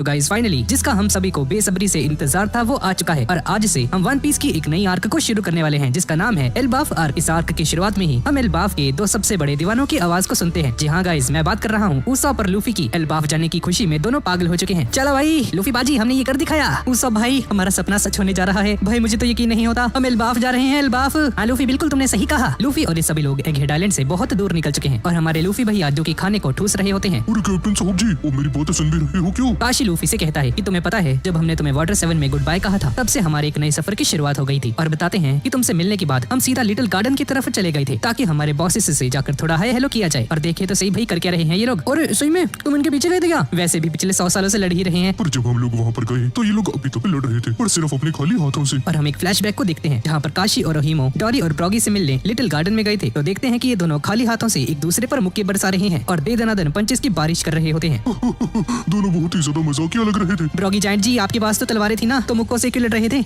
तो guys finally जिसका हम सभी को बेसब्री से इंतजार था वो आ चुका है और आज से हम वन पीस की एक नई आर्क को शुरू करने वाले हैं जिसका नाम है एल्बाफ आर्क। इस आर्क की शुरुआत में ही हम एल्बाफ के दो सबसे बड़े दीवानों की आवाज को सुनते हैं। जी हाँ गाइस, मैं बात कर रहा हूँ उसॉप और लूफी की। एल्बाफ जाने की खुशी में दोनों पागल हो चुके हैं। चलो भाई लूफी बाजी, हमने ये कर दिखाया। उसॉप भाई, हमारा सपना सच होने जा रहा है। भाई मुझे तो यकीन नहीं होता, हम एल्बाफ जा रहे हैं। एल्बाफ। हाँ लूफी, बिल्कुल तुमने सही कहा। लूफी और ये सभी लोग एगहेड आइलैंड से बहुत दूर निकल चुके हैं और हमारे लूफी भैया जो की खाने को ठूस रहे होते हैं। कैप्टन साहब जी, वो मेरी बातें सुन भी रहे हो क्यों? काशी लूफी से कहता है कि तुम्हें पता है जब हमने तुम्हें वाटर 7 में गुड बाय कहा था तब से हमारे एक नए सफर की शुरुआत हो गई थी और बताते हैं कि तुमसे मिलने के बाद हम सीधा लिटिल गार्डन की तरफ चले गए थे ताकि हमारे बॉसेस से जाकर थोड़ा हाय हेलो किया जाए। और देखे तो सही भाई कर क्या रहे हैं ये लोग। और सही में तुम इनके पीछे गए थे क्या? वैसे भी पिछले 100 सालों से लड़ ही रहे हैं। पर जब हम लोग वहाँ पर गए तो ये लोग अभी तक लड़ रहे थे और सिर्फ अपने खाली हाथों से। और हम एक फ्लैशबैक को देखते हैं जहाँ पर काशी और ओहिमो डॉरी और ब्रॉगी से मिलने लिटिल गार्डन में गए थे। तो देखते हैं कि ये दोनों खाली हाथों से एक दूसरे पर मुक्के बरसा रहे हैं और दे दनादन पंचेस की बारिश कर रहे होते हैं। दोनों बहुत ही ज्यादा मजाकिया लग रहे थे। ब्रॉगी जाइंट जी, आपके पास तो तलवारें थी ना, तो मुक्कों से क्यों लड़ रहे थे?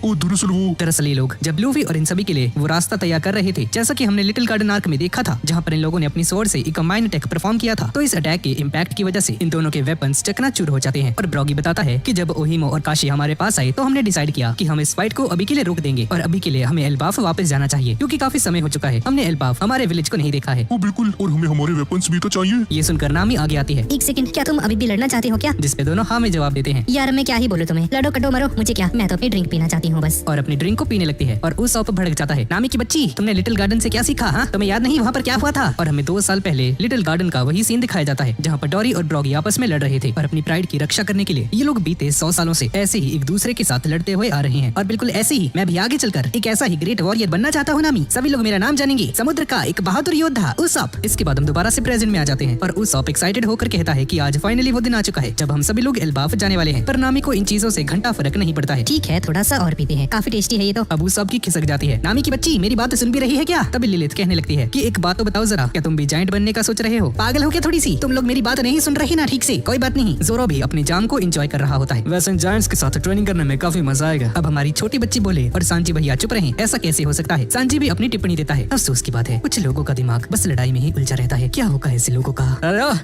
दरअसल ये लोग जब लूफी और इन सभी के लिए वो रास्ता तैयार कर रहे थे जैसा कि हमने लिटिल गार्डन आर्क में देखा था जहाँ पर इन लोगों ने अपनी स्वॉर्ड से एक कंबाइंड अटैक परफॉर्म किया था। तो इस अटैक के इम्पैक्ट की वजह से इन दोनों के वेपन्स चकनाचूर हो जाते हैं। और ब्रॉगी बताता है कि जब ओहिमो और काशी हमारे पास आए तो हमने डिसाइड किया कि हम इस फाइट को अभी के लिए रोक देंगे और अभी के लिए हमें एल्बाफ वापस जाना चाहिए क्योंकि काफी समय हो चुका है। हमने एल्बाफ हमारे विलेज को नहीं देखा है। बिल्कुल, और हमें हमारे वेपन्स भी तो चाहिए। ये सुनकर नामी आगे आती है। एक सेकंड, क्या तुम अभी भी लड़ना चाहते हो क्या? जिसपे दोनों हाँ में जवाब देते हैं। यार मैं क्या ही बोलूं तुम्हें, लड़ो कटो मरो, मुझे क्या, मैं तो अपनी ड्रिंक पीना चाहती हूँ बस। और अपनी ड्रिंक को पीने लगती है और उस पर भड़क जाता है। नामी की बच्ची, तुमने लिटिल गार्डन से क्या सीखा? हाँ तुम्हें याद नहीं वहाँ पर क्या हुआ था? और हमें 2 साल पहले लिटिल गार्डन का वही सीन दिखाया जाता है जहाँ पर डॉरी और ब्रॉगी आपस में लड़ रहे थे और अपनी प्राइड की रक्षा करने के लिए ये लोग बीते 100 सालों से ऐसे ही एक दूसरे के साथ लड़ते हुए आ रहे हैं। और बिल्कुल ऐसे ही मैं भी आगे चलकर एक ऐसा ही ग्रेट वॉरियर बनना चाहता हूँ। नामी, सभी लोग मेरा नाम जानेंगे, समुद्र का एक बहादुर योद्धा उसॉप। इसके बाद हम दोबारा से प्रेजेंट में आ जाते हैं और उसॉप एक्साइटेड होकर कहता है कि आज फाइनली वो दिन आ चुका है जब हम सभी लोग एल्बाफ जाने वाले हैं। पर नामी को इन चीजों से घंटा फर्क नहीं पड़ता है। ठीक है, थोड़ा सा और पीते हैं, काफी टेस्टी है ये तो। अब उसॉप की खिसक जाती है। नामी की बच्ची, मेरी बात सुन भी रही है क्या? तभी लिलिथ कहने लगती है कि एक बात तो बताओ जरा, क्या तुम भी जायंट बनने का सोच रहे हो? पागल हो क्या थोड़ी सी? तुम लोग मेरी बात नहीं सुन रही ना ठीक से? कोई बात नहीं, जोरो भी अपनी जान को एंजॉय कर रहा होता है। वैसे जायंट्स के साथ ट्रेनिंग करने में काफी मजा आएगा। अब हमारी छोटी बच्ची बोले और सांची भैया चुप रहे। ऐसा कैसे हो सकता है? सांची भी अपनी टिप्पणी देता है। अफसोस की बात है, कुछ लोगों का दिमाग बस लड़ाई में ही उलझा रहता है। क्या होगा ऐसे लोगों का?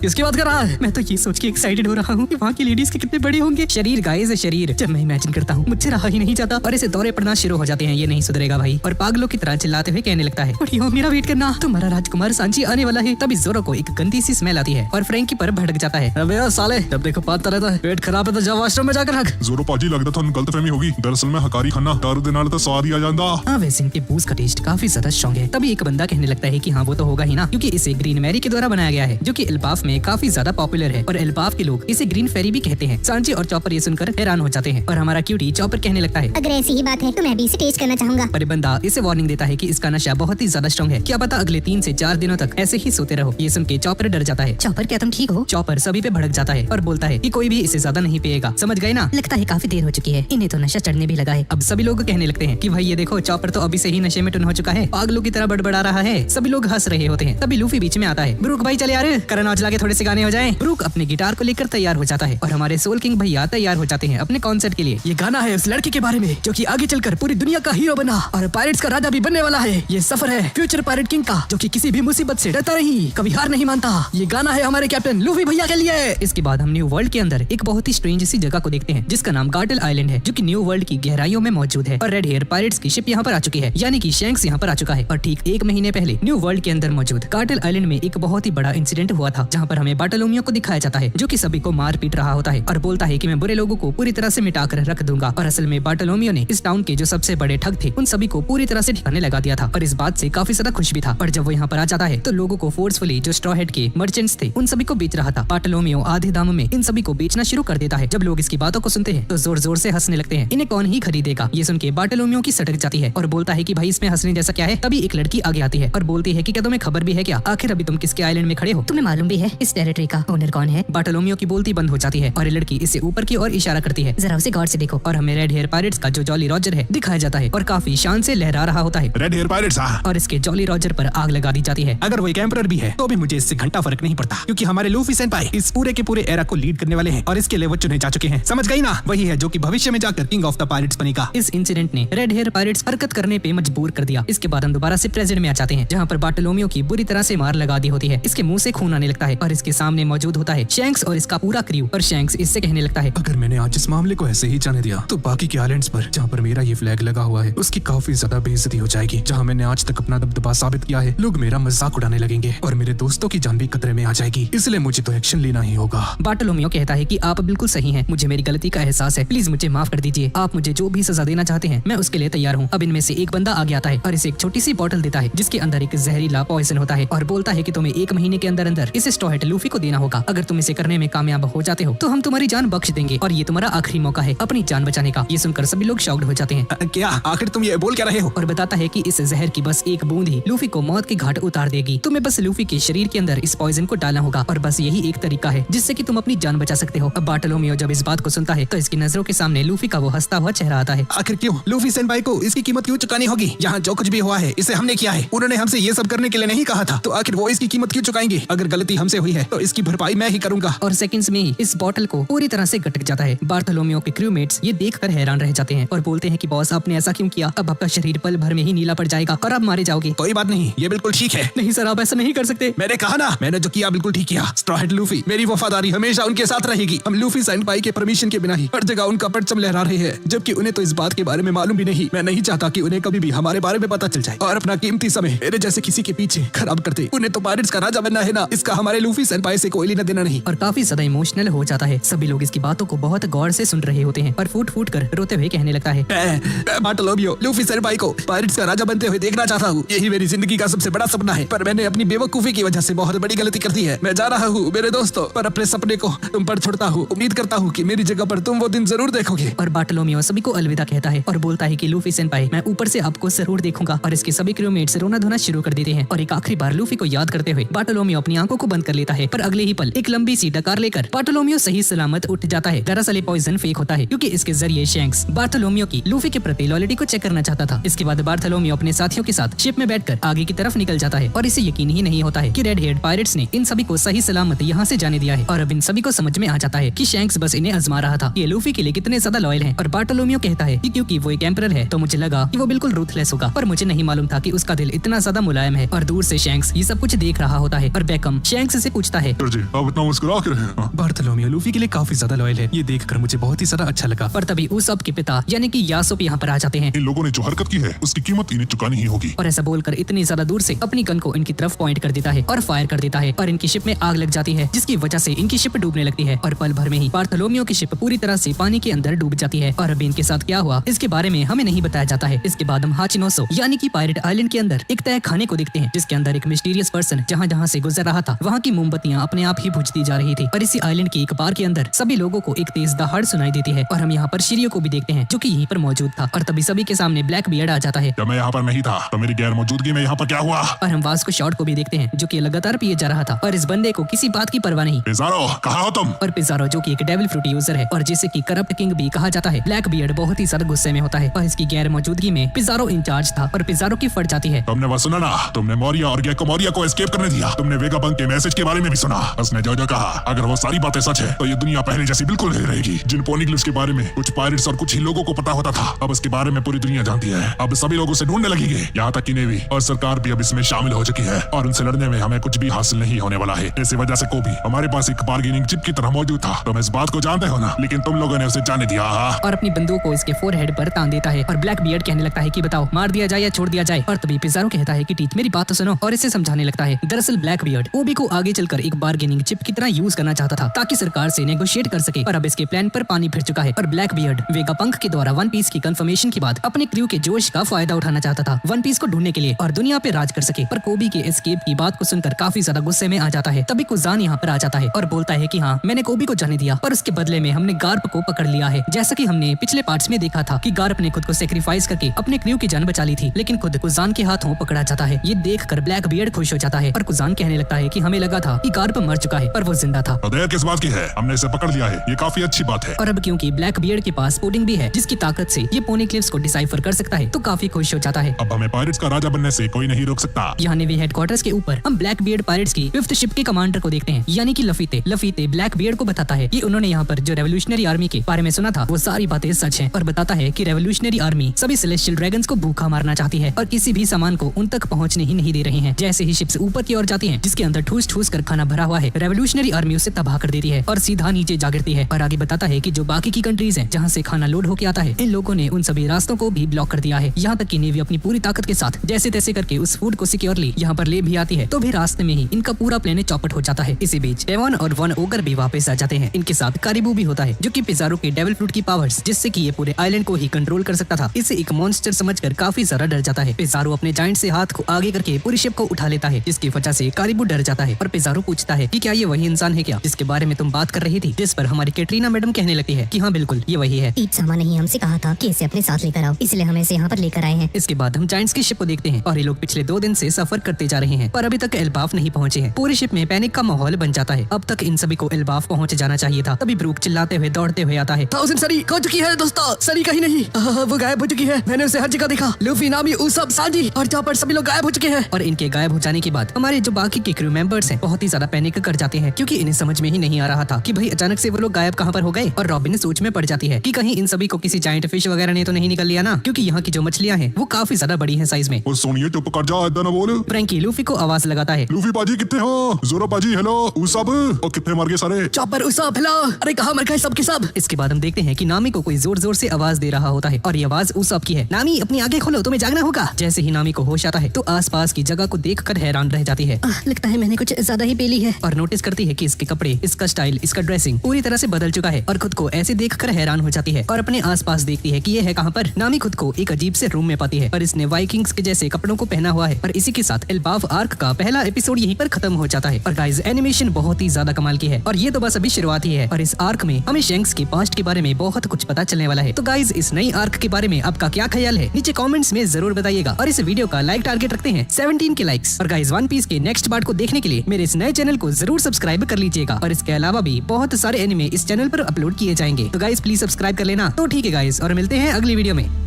किसकी बात कर रहा है? मैं तो ये सोच के एक्साइटेड हो रहा हूँ कि वहाँ की लेडीज के कितने बड़े होंगे। शरीर गाइस शरीर, जब मैं इमेजिन करता हूँ मुझसे रहा ही नहीं जाता और ऐसे दौरे पड़ना शुरू हो जाते हैं। ये नहीं सुधरेगा भाई। और पागलों की तरह चिल्लाते हुए कहने लगता है, मेरा वेट करना, तुम्हारा राजकुमार सांची आने वाला है। तभी जोरो को एक गंदी सी स्मेल आती है और फ्रैंकी पर भड़क जाता है। अबे साले, जब देखो पाता रहता है, पेट खराब है तो जाओ वॉशरूम में जाकर रख। जोरो पाजी, लगता था गलतफहमी होगी। दरअसल मैं हकारी खाना दारू दे नाल तो स्वाद ही आ जांदा। हाँ वैसे इनके बूज का टेस्ट काफी ज्यादा स्ट्रॉन्ग है। तभी एक बंदा कहने लगता है कि हाँ वो तो होगा ही ना, क्योंकि इसे ग्रीन मैरी के द्वारा बनाया गया है जो कि एल्बाफ में काफी ज्यादा पॉपुलर है और एल्बाफ के लोग इसे ग्रीन फेरी भी कहते हैं। सांची और चॉपर ये सुनकर हैरान हो जाते हैं और हमारा क्यूटी चॉपर कहने लगता है, अगर ऐसी ही बात है तो मैं भी इसे टेस्ट करना चाहूंगा। पर बंदा इसे वार्निंग देता है कि इसका नशा बहुत ही ज्यादा स्ट्रॉन्ग है, क्या पता अगले 3 से 4 दिनों तक ऐसे ही सोते रहो। ये सुन के चॉपर डर जाता है। चॉपर, क्या तुम ठीक हो? चॉपर सभी पे भड़क जाता है और बोलता है कि कोई भी इसे ज्यादा नहीं पिएगा, समझ गए ना? लगता है काफी देर हो चुकी है, इन्हें तो नशा चढ़ने भी लगा है। अब सभी लोग कहने लगते हैं कि भाई ये देखो चॉपर तो अभी से ही नशे में टुन हो चुका है, पागलों की तरह बड़बड़ा रहा है। सभी लोग हंस रहे होते हैं। तभी लूफी बीच में आता है। ब्रूक भाई चले यार, करण औजला के थोड़े से गाने हो जाएं। ब्रूक अपने गिटार को लेकर तैयार हो जाता है और हमारे सोल किंग भैया तैयार हो जाते हैं अपने कॉन्सर्ट के लिए। ये गाना है उस लड़के के बारे में जो कि आगे चलकर पूरी दुनिया का हीरो बना और पायरेट्स का राजा भी बनने वाला है। ये सफर है फ्यूचर पायरेट किंग का जो कि किसी भी मुसीबत से डरता नहीं, कभी हार नहीं मानता। ये गाना है हमारे कैप्टन लूफी भैया के लिए। इसके बाद हम न्यू वर्ल्ड के अंदर एक बहुत ही स्ट्रेंज सी जगह को देखते हैं जिसका नाम गार्टल आइलैंड है जो कि न्यू वर्ल्ड की गहराइयों में मौजूद है और रेड हेयर पायरेट्स की शिप यहाँ पर आ चुकी है, यानी कि शैंक्स यहाँ पर आ चुका है। और ठीक 1 महीने पहले न्यू वर्ल्ड के अंदर मौजूद गार्टल आइलैंड में एक बहुत ही बड़ा इंसिडेंट हुआ था जहाँ पर हमें बार्टोलोमियो को दिखाया जाता है जो कि सभी को मार पीट रहा होता है और बोलता है कि मैं बुरे लोगों को पूरी तरह से मिटा कर रख दूंगा। और असल में बार्टोलोमियो ने इस टाउन के जो सबसे बड़े ठग थे उन सभी को पूरी तरह से ठिकाने लगा दिया था और इस बात से काफी ज्यादा खुश भी था। पर जब वो यहाँ पर आ जाता है तो लोगों को फोर्सफुली जो स्ट्रॉ हेड के मर्चेंट्स थे उन सभी को बेच रहा था। बार्टोलोमियो आधे दामों में इन सभी को बेचना शुरू कर देता है। जब लोग इसकी बातों को सुनते हैं तो जोर जोर से हंसने लगते हैं। इन्हें कौन ही खरीदेगा? ये सुन के बार्टोलोमियो की सटक जाती है और बोलता है कि भाई इसमें हंसने जैसा क्या है। तभी एक लड़की आगे आती है और बोलती है कि क्या तुम्हें खबर भी है क्या? आखिर अभी तुम किसके आइलैंड में खड़े हो? तुम्हें मालूम भी है इस टेरिटरी का ओनर कौन है? बार्टोलोमियो की बोलती बंद हो जाती है और ये लड़की इसे ऊपर की ओर इशारा करती है। जरा उसे गौर से देखो। और हमें रेड हेयर पायरेट्स का जो जॉली रॉजर है दिखाया जाता है और काफी शान से लहरा रहा होता है। रेड हेयर पायरेट्स और इसके जॉली रॉजर पर आग लगा दी जाती है। अगर वो एक एम्परर भी है तो भी मुझे इससे घंटा फर्क नहीं पड़ता क्योंकि हमारे लूफी सेनपाई इस पूरे के पूरे एरा को लीड करने वाले हैं और इसके लिए वो चुने जा चुके हैं। समझ गई ना? वही है जो कि भविष्य में जाकर किंग ऑफ द पायरेट्स बनेगा। इस इंसिडेंट ने रेड हेयर पायरेट्स हरकत करने पे मजबूर कर दिया। इसके बाद हम दोबारा से प्रेजेंट में आ जाते हैं जहाँ पर बार्टोलोमियो की बुरी तरह से मार लगा दी होती है। इसके मुंह से खून आने लगता है और इसके सामने मौजूद होता है शैंक्स और इसका पूरा क्रू। और शैंक्स इससे इससे कहने लगता है, अगर मैंने आज इस मामले को ऐसे ही जाने दिया तो बाकी के आइलैंड्स पर जहाँ पर मेरा ये फ्लैग लगा हुआ है उसकी काफी ज्यादा बेइज्जती हो जाएगी। जहाँ मैंने आज तक अपना दबदबा साबित किया है, लोग मेरा मजाक उड़ाने लगेंगे और मेरे दोस्तों की जान भी खतरे में आ जाएगी। इसलिए मुझे तो एक्शन लेना ही होगा। बार्टोलोमियो कहता है कि आप बिल्कुल सही हैं, मुझे मेरी गलती का एहसास है, प्लीज मुझे माफ कर दीजिए। आप मुझे जो भी सजा देना चाहते हैं मैं उसके लिए तैयार हूँ। अब इनमें से एक बंदा आगे आता है और इसे एक छोटी सी बोतल देता है जिसके अंदर एक जहरीला पॉइजन होता है और बोलता है कि तुम्हें 1 महीने के अंदर अंदर इसे स्ट्रॉ हैट लूफी को देना होगा। अगर तुम इसे करने में कामयाब हो जाते हो तो हम तुम्हारी जान बख्श देंगे और ये तुम्हारा आखिरी मौका है अपनी जान बचाने का। ये सुनकर सभी लोग शॉक्ड हो जाते हैं। क्या आखिर तुम ये बोल क्या रहे हो? और बताता है कि इस जहर की बस एक बूंद ही लूफी को मौत के घाट उतार देगी। तुम्हें बस लूफी के शरीर के अंदर इस पॉइजन को डालना होगा और बस यही एक तरीका है जिससे कि तुम अपनी जान बचा सकते हो। अब बार्टोलोमियो जब इस बात को सुनता है तो इसकी नजरों के सामने लूफी का वो हंसता हुआ चेहरा आता है। आखिर क्यों लूफी सेनपाई को इसकी कीमत क्यों चुकानी होगी? यहाँ जो कुछ भी हुआ है इसे हमने किया है। उन्होंने हमसे ये सब करने के लिए नहीं कहा था, तो आखिर वो इसकी कीमत क्यों चुकाएंगे? अगर गलती हमसे हुई है तो इसकी भरपाई मैं ही करूंगा। और सेकंड्स में ही इस बोतल को पूरी तरह से गटक जाता है। बार्टोलोमियो के क्रूमेट्स ये देखकर हैरान रह जाते हैं और बोलते हैं कि बॉस आपने ऐसा क्यों किया? अब आपका शरीर पल भर में ही नीला पड़ जाएगा और आप मारे जाओगे। कोई बात नहीं, ये बिल्कुल ठीक है। नहीं सर, आप ऐसा नहीं कर सकते। मैंने कहा ना, मैंने जो किया बिल्कुल ठीक किया। स्ट्रॉ हैट लूफी, मेरी वफादारी हमेशा उनके साथ रहेगी। हम लूफी सेनपाई के परमिशन के बिना ही हर जगह उनका परचम लहरा रहे हैं, जबकि उन्हें तो इस बात के बारे में मालूम भी नहीं। मैं नहीं चाहता कि उन्हें कभी भी हमारे बारे में पता चल जाए और अपना कीमती समय मेरे जैसे किसी के पीछे खराब करते। उन्हें तो पायरेट्स का राजा बनना है ना, इसका हमारे लूफी सेनपाई से कोई लेना देना नहीं। और काफी ज्यादा इमोशनल हो जाता है। सभी लोग इसकी बातों को बहुत गौर से सुन रहे होते हैं और फूट फूट कर रोते हुए कहने लगता है, मैं बार्टोलोमियो लूफी सेनपाई को पायरेट्स का राजा बनते हुए देखना चाहता हूँ। यही मेरी जिंदगी का सबसे बड़ा सपना है, पर मैंने अपनी बेवकूफी की वजह से बहुत बड़ी गलती कर दी है। मैं जा रहा हूँ मेरे दोस्तों, पर अपने सपने को तुम पर छोड़ता हूँ। उम्मीद करता हूँ कि मेरी जगह पर तुम वो दिन जरूर देखोगे। और बार्टोलोमियो सभी को अलविदा कहता है और बोलता है कि लूफी सेनपाई, मैं ऊपर से आपको जरूर देखूंगा। और इसके सभी क्रूमेट्स रोना धोना शुरू कर देते हैं और एक आखिरी बार लूफी को याद करते हुए बार्टोलोमियो अपनी आंखों को बंद कर लेता है। पर अगले ही पल एक लंबी सी डकार लेकर बार्टोलोमियो सही सलामत उठ जाता है। दरअसल ये पॉइजन फेक होता है क्योंकि इसके जरिए शैंक्स बार्टोलोमियो की लूफी के प्रति लॉयल्टी को चेक करना चाहता था। इसके बाद बार्टोलोमियो अपने साथियों के साथ शिप में बैठकर आगे की तरफ निकल जाता है और इसे यकीन ही नहीं होता है कि रेड हेड पायरेट्स ने इन सभी को सही सलामत यहाँ से जाने दिया है। और अब इन सभी को समझ में आ जाता है कि शैंक्स बस इन्हें आजमा रहा था, ये लूफी के लिए कितने ज्यादा लॉयल हैं। और बार्टोलोमियो कहता है कि क्योंकि वो एक एम्परर है तो मुझे लगा कि वो बिल्कुल रूथलेस होगा, पर मुझे नहीं मालूम था कि उसका दिल इतना ज्यादा मुलायम है। और दूर से शैंक्स ये सब कुछ देख रहा होता है और बेकम शैंक्स से पूछता है, सर जी आप इतना मुस्कुरा के रहे हैं। बार्टोलोमियो लूफी के लिए काफी ज्यादा लॉयल है, ये देखकर मुझे बहुत ही ज्यादा अच्छा लगा। पर तभी उसब के पिता यानी कि यासोप यहाँ पर आ जाते हैं। इन लोगों ने जो हरकत की है उसकी कीमत इन्हें चुकानी ही होगी। और ऐसा बोलकर इतनी ज्यादा दूर से अपनी गन को इनकी तरफ पॉइंट कर देता है और फायर कर देता है और इनकी शिप में आग लग जाती है, जिसकी वजह से इनकी शिप डूबने लगती है। और पल भर में ही बार्टोलोमियो की शिप पूरी तरह से पानी के अंदर डूब जाती है। और अब इनके साथ क्या हुआ इसके बारे में हमें नहीं बताया जाता है। इसके बाद हम हाचिनोसो यानी कि पायरेट आइलैंड के अंदर एक तय खाने को देखते हैं, जिसके अंदर एक मिस्टीरियस पर्सन जहाँ जहाँ से गुजर रहा था वहाँ की मोमबत्तियाँ अपने आप ही बुझती जा रही थी। और इसी आइलैंड की एक बार के अंदर सभी लोगों को एक तेज दहाड़ सुनाई देती है और हम यहाँ पर शिरियो को भी देखते हैं जो कि यहीं पर मौजूद था। और तभी सभी के सामने ब्लैक बियर्ड आ जाता है। जब मैं यहाँ पर नहीं था तो मेरी गैर मौजूदगी में यहाँ पर क्या हुआ? और हम वास्को शॉट को भी देखते हैं जो कि लगातार पिए जा रहा था और इस बंदे को किसी बात की परवाह नहीं। पिज़ारो कहाँ हो तुम? और पिज़ारो जो कि एक डेविल फ्रूट यूजर है और जिसे कि करप्ट किंग भी कहा जाता है, ब्लैक बियर्ड बहुत ही ज्यादा गुस्से में होता है और इसकी गैर मौजूदगी में पिज़ारो इंचार्ज था और पिज़ारो की फट जाती है। तुमने वो सुना ना, तुमने मोरिया और गेको मोरिया को एस्केप करने दिया। तुमने वेगापंक के मैसेज के बारे में भी सुना। उसने जो जो कहा अगर वो सारी बातें सच है तो ये दुनिया पहले जैसी बिल्कुल नहीं रहेगी। जिन पोनिग्लिफ्स के बारे में कुछ पायरेट्स और कुछ ही लोगों को पता होता था, अब इसके बारे में पूरी दुनिया जानती है। अब सभी लोग उसे ढूंढने लगेंगे, यहाँ तक कि नेवी और सरकार भी अब इसमें शामिल हो चुकी है और उनसे लड़ने में हमें कुछ भी हासिल नहीं होने वाला है। इसी वजह से कोबी हमारे पास एक बार्गेनिंग चिप की तरह मौजूद था। तुम इस बात को जानते हो ना, लेकिन तुम लोगों ने उसे जाने दिया। और अपनी बंदूक को इसके फोरहेड पर तान देता है और ब्लैक बियर्ड कहने लगता है कि बताओ मार दिया जाए या छोड़ दिया जाए। और तभी पिज़ारो कहता है कि टीच मेरी बात तो सुनो और इसे समझाने लगता है। दरअसल ब्लैक बियर्ड ओबी को आगे चलकर एक बार्गेनिंग चिप की तरह यूज करना चाहता था ताकि सरकार से नेगोशिएट कर सके, और अब इसके प्लान पर पानी फिर चुका है। और ब्लैक बियर्ड वेगापंक के द्वारा वन पीस की कंफर्मेशन के बाद अपने क्रू के जोश का फायदा उठाना चाहता था वन पीस को ढूंढने के लिए और दुनिया पे राज कर सके। पर कोबी के एस्केप की बात को सुनकर काफी ज्यादा गुस्से में आ जाता है। तभी कुजान यहाँ पर आ जाता है और बोलता है कि हाँ मैंने कोबी को जाने दिया पर उसके बदले में हमने गार्प को पकड़ लिया है। जैसा कि हमने पिछले पार्ट्स में देखा था कि गार्प ने खुद को सेक्रीफाइस करके अपने क्रू की जान बचा ली थी, लेकिन खुद कुजान के हाथों पकड़ा जाता है। ये देखकर ब्लैक बियर्ड खुश हो जाता है और कुजान कहने लगता है कि हमें लगा था कि गार्प मर चुका है पर वो जिंदा था। तो देर किस बात की है, हमने इसे पकड़ लिया है, ये काफी अच्छी बात है। और अब क्योंकि ब्लैक बियर्ड के पास पुडिंग भी है जिसकी ताकत से ये पोनीक्लिफ्स को डिसाइफर कर सकता है, तो काफी खुश हो जाता है। अब हमें पायरेट्स का राजा बनने से कोई नहीं रोक सकता। यहाँ नेवी हेडक्वार्टर्स के ऊपर हम ब्लैक बियर्ड पायरेट्स की 5th शिप के कमांडर को देखते हैं यानी कि लफीते। लफीते ब्लैक बियर्ड को बताता है कि उन्होंने यहाँ पर जो रेवोल्यूशनरी आर्मी के बारे में सुना था वो सारी बातें सच हैं, और बताता है कि रेवोल्यूशनरी आर्मी सभी सेलेस्टियल ड्रैगन्स को भूखा मारना चाहती है और किसी भी सामान को उन तक पहुँचने ही नहीं दे रहे हैं। जैसे ही शिप्स ऊपर की ओर जाती हैं जिसके अंदर ठूस ठूस कर खाना भरा हुआ है, रेवोल्यूशनरी आर्मी उसे तबाह कर देती है और सीधा नीचे नीचे जा गिरती है और आगे बताता है कि जो बाकी की कंट्रीज हैं जहाँ से खाना लोड होके आता है, इन लोगों ने उन सभी रास्तों को भी ब्लॉक कर दिया है। यहाँ तक कि नेवी अपनी पूरी ताकत के साथ जैसे तैसे करके उस फूड को सिक्योरली यहाँ पर ले भी आती है, तो भी रास्ते में ही इनका पूरा प्लान चौपट हो जाता है। इसी बीच डेवॉन और वन ओगर भी वापस आ जाते हैं। इनके साथ कारिबू भी होता है, जो कि पिज़ारो के डेविल फ्रूट की पावर्स, जिससे कि ये पूरे आइलैंड को ही कंट्रोल कर सकता था, इसे एक मॉन्स्टर समझकर काफी ज्यादा डर जाता है। पिज़ारो अपने जायंट से हाथ को आगे करके पूरी शिप को उठा लेता है, जिसकी वजह से कारिबू डर जाता है और पिज़ारो पूछता है कि क्या ये वही इंसान है क्या जिसके बारे में तुम बात कर रही थी, जिस पर हमारी कैटरीना मैडम कहने लगती है कि हाँ बिल्कुल ये वही है। ईट सामान नहीं हमसे कहा था कि इसे अपने साथ लेकर आओ, इसलिए हम इसे यहाँ पर लेकर आए हैं। इसके बाद हम जायंट्स की शिप को देखते हैं और ये लोग पिछले 2 दिन से सफर करते जा रहे हैं, पर अभी तक एल्बाफ नहीं पहुंचे हैं। पूरी शिप में पैनिक का माहौल बन जाता है। अब तक इन सभी को एल्बाफ पहुंच जाना चाहिए था। तभी ब्रूक चिल्लाते हुए दौड़ते हुए आता है। थाउजेंड सरी खो चुकी है दोस्तों, सरी कहीं नहीं, वो गायब हो चुकी है। मैंने उसे हर जगह देखा। लूफी, नामी, उसब, सांजी और चॉपर सभी लोग गायब हो चुके हैं। और इनके गायब हो जाने के बाद हमारे जो बाकी के क्रू मेंबर्स हैं बहुत ही ज्यादा पैनिक कर जाते हैं, क्योंकि इन्हें समझ में ही नहीं आ रहा था कि भाई अचानक से वो लोग गायब कहाँ पर हो गए। और रॉबिन सोच में पड़ जाती है कि कहीं इन सभी को किसी जायंट फिश वगैरह ने तो नहीं निकल लिया ना, क्योंकि यहाँ की जो मछलियाँ हैं वो काफी ज्यादा बड़ी हैं साइज में। ओ सोनिए चुप कर जा, ऐदा ना बोल। फ्रैंकी लूफी को आवाज लगाता है। लूफी पाजी कितने हो? जोरो पाजी हेलो, उसब और कितने मर गए सारे? चॉपर, उसब, हेलो, अरे कहाँ मर गए सब के सब। इसके बाद हम देखते हैं कि नामी को कोई जोर जोर से आवाज दे रहा होता है और ये आवाज उसब की है। नामी अपनी आंखें खोलो, तुम्हें जागना होगा। जैसे ही नामी को होश आता है तो आसपास की जगह को देखकर हैरान रह जाती है लगता है मैंने कुछ ज्यादा ही पी ली है। और नोटिस करती है कि इसके कपड़े, इसका स्टाइल, इसका ड्रेसिंग पूरी तरह से बदल चुका है और खुद को ऐसे देखकर हैरान हो जाती है और अपने आसपास देखती है कि ये है कहाँ पर। नामी खुद को एक अजीब से रूम में पाती है और इसने वाइकिंग्स के जैसे कपड़ों को पहना हुआ है। और इसी के साथ एल्बाफ आर्क का पहला एपिसोड यहीं पर खत्म हो जाता है। और गाइस एनिमेशन बहुत ही ज्यादा कमाल की है और ये तो बस अभी शुरुआत ही है। और इस आर्क में हमें शैंक्स के पास्ट के बारे में बहुत कुछ पता चलने वाला है। तो गाइस इस नई आर्क के बारे में आपका क्या ख्याल है, नीचे कमेंट्स में जरूर बताइएगा। और इस वीडियो का लाइक टारगेट रखते हैं 17 के लाइक्स। और गाइस वन पीस के नेक्स्ट पार्ट को देखने के लिए मेरे इस नए चैनल को जरूर सब्सक्राइब कर लीजिएगा। और इसके अलावा भी बहुत सारे एनिमे इस चैनल पर अपलोड किए जाएंगे, तो गाइस प्लीज सब्सक्राइब कर लेना। तो ठीक है गाइस, और मिलते हैं अगली वीडियो में।